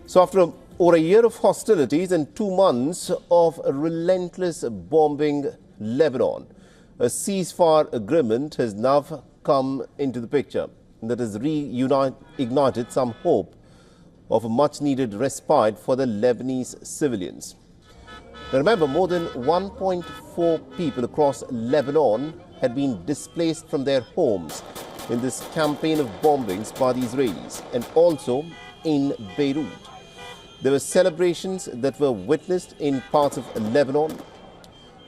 So after over a year of hostilities and 2 months of relentless bombing Lebanon, a ceasefire agreement has now come into the picture that has reignited some hope of a much-needed respite for the Lebanese civilians. Now remember, more than 1.4 people across Lebanon had been displaced from their homes in this campaign of bombings by the Israelis, and also in Beirut. There were celebrations that were witnessed in parts of Lebanon,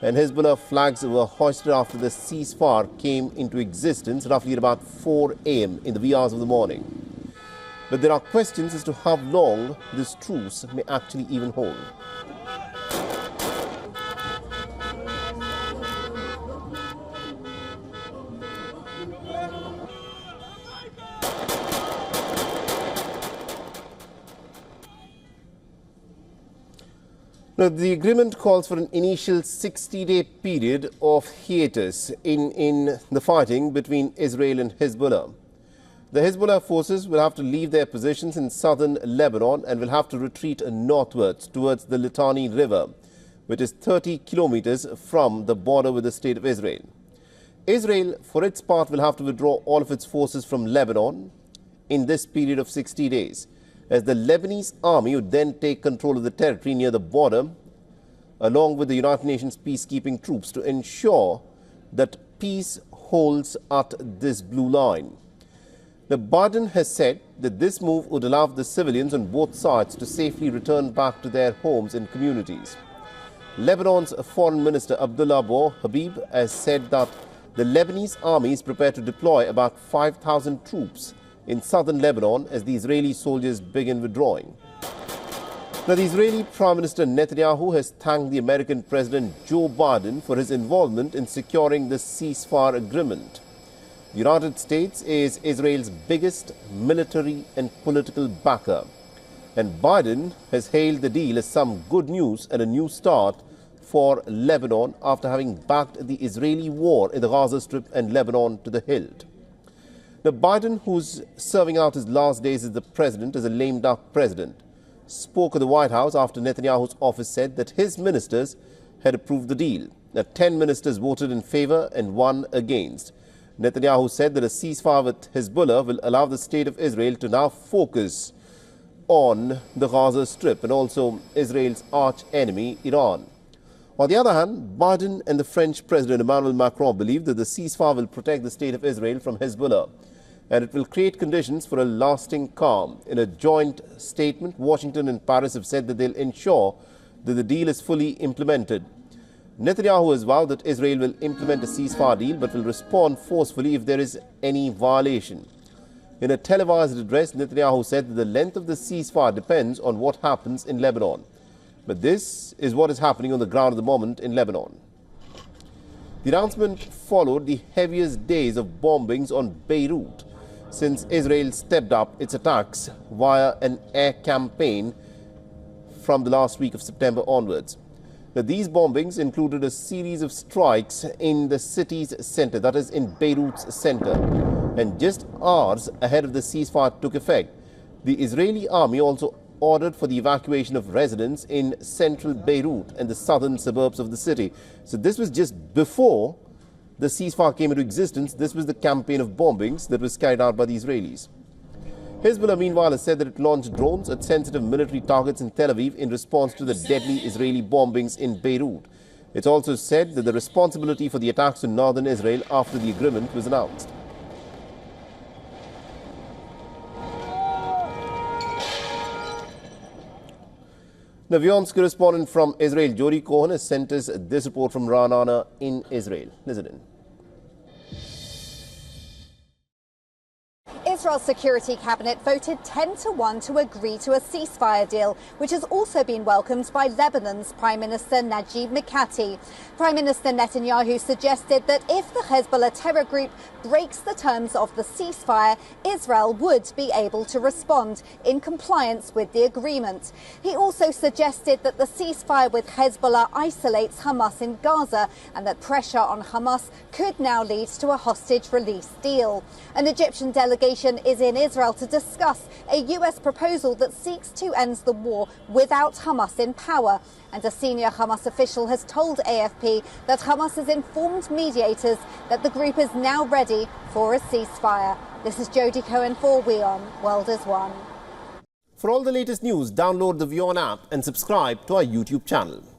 and Hezbollah flags were hoisted after the ceasefire came into existence roughly at about 4 a.m. in the wee hours of the morning. But there are questions as to how long this truce may actually even hold. Now, the agreement calls for an initial 60-day period of hiatus in the fighting between Israel and Hezbollah. The Hezbollah forces will have to leave their positions in southern Lebanon and will have to retreat northwards towards the Litani River, which is 30 kilometers from the border with the state of Israel. Israel, for its part, will have to withdraw all of its forces from Lebanon in this period of 60 days. As the Lebanese army would then take control of the territory near the border, along with the United Nations peacekeeping troops, to ensure that peace holds at this blue line. Now, Biden has said that this move would allow the civilians on both sides to safely return back to their homes and communities. Lebanon's Foreign Minister Abdullah Abu Habib has said that the Lebanese army is prepared to deploy about 5,000 troops in southern Lebanon as the Israeli soldiers begin withdrawing. Now, the Israeli Prime Minister Netanyahu has thanked the American President Joe Biden for his involvement in securing the ceasefire agreement. The United States is Israel's biggest military and political backer, and Biden has hailed the deal as some good news and a new start for Lebanon after having backed the Israeli war in the Gaza Strip and Lebanon to the hilt. Now, Biden, who's serving out his last days as the president as a lame duck president, spoke at the White House after Netanyahu's office said that his ministers had approved the deal. Now, 10 ministers voted in favor and 1 against. Netanyahu said that a ceasefire with Hezbollah will allow the state of Israel to now focus on the Gaza Strip and also Israel's arch enemy, Iran. On the other hand, Biden and the French President Emmanuel Macron believe that the ceasefire will protect the state of Israel from Hezbollah, and it will create conditions for a lasting calm. In a joint statement, Washington and Paris have said that they'll ensure that the deal is fully implemented. Netanyahu has vowed that Israel will implement a ceasefire deal but will respond forcefully if there is any violation. In a televised address, Netanyahu said that the length of the ceasefire depends on what happens in Lebanon. But this is what is happening on the ground at the moment in Lebanon. The announcement followed the heaviest days of bombings on Beirut since Israel stepped up its attacks via an air campaign from the last week of September onwards. Now, these bombings included a series of strikes in the city's center, that is in Beirut's center. And just hours ahead of the ceasefire took effect, the Israeli army also ordered for the evacuation of residents in central Beirut and the southern suburbs of the city. So this was just before the ceasefire came into existence. This was the campaign of bombings that was carried out by the Israelis. Hezbollah, meanwhile, has said that it launched drones at sensitive military targets in Tel Aviv in response to the deadly Israeli bombings in Beirut. It's also said that the responsibility for the attacks in northern Israel after the agreement was announced. Now, WION's correspondent from Israel, Jody Cohen, has sent us this report from Ra'anana in Israel. Listen in. Israel's Security Cabinet voted 10-1 to agree to a ceasefire deal, which has also been welcomed by Lebanon's Prime Minister Najib Mikati. Prime Minister Netanyahu suggested that if the Hezbollah terror group breaks the terms of the ceasefire, Israel would be able to respond in compliance with the agreement. He also suggested that the ceasefire with Hezbollah isolates Hamas in Gaza and that pressure on Hamas could now lead to a hostage release deal. An Egyptian delegation delegation is in Israel to discuss a US proposal that seeks to end the war without Hamas in power. And a senior Hamas official has told AFP that Hamas has informed mediators that the group is now ready for a ceasefire. This is Jodie Cohen for WION World is One. For all the latest news, download the WION app and subscribe to our YouTube channel.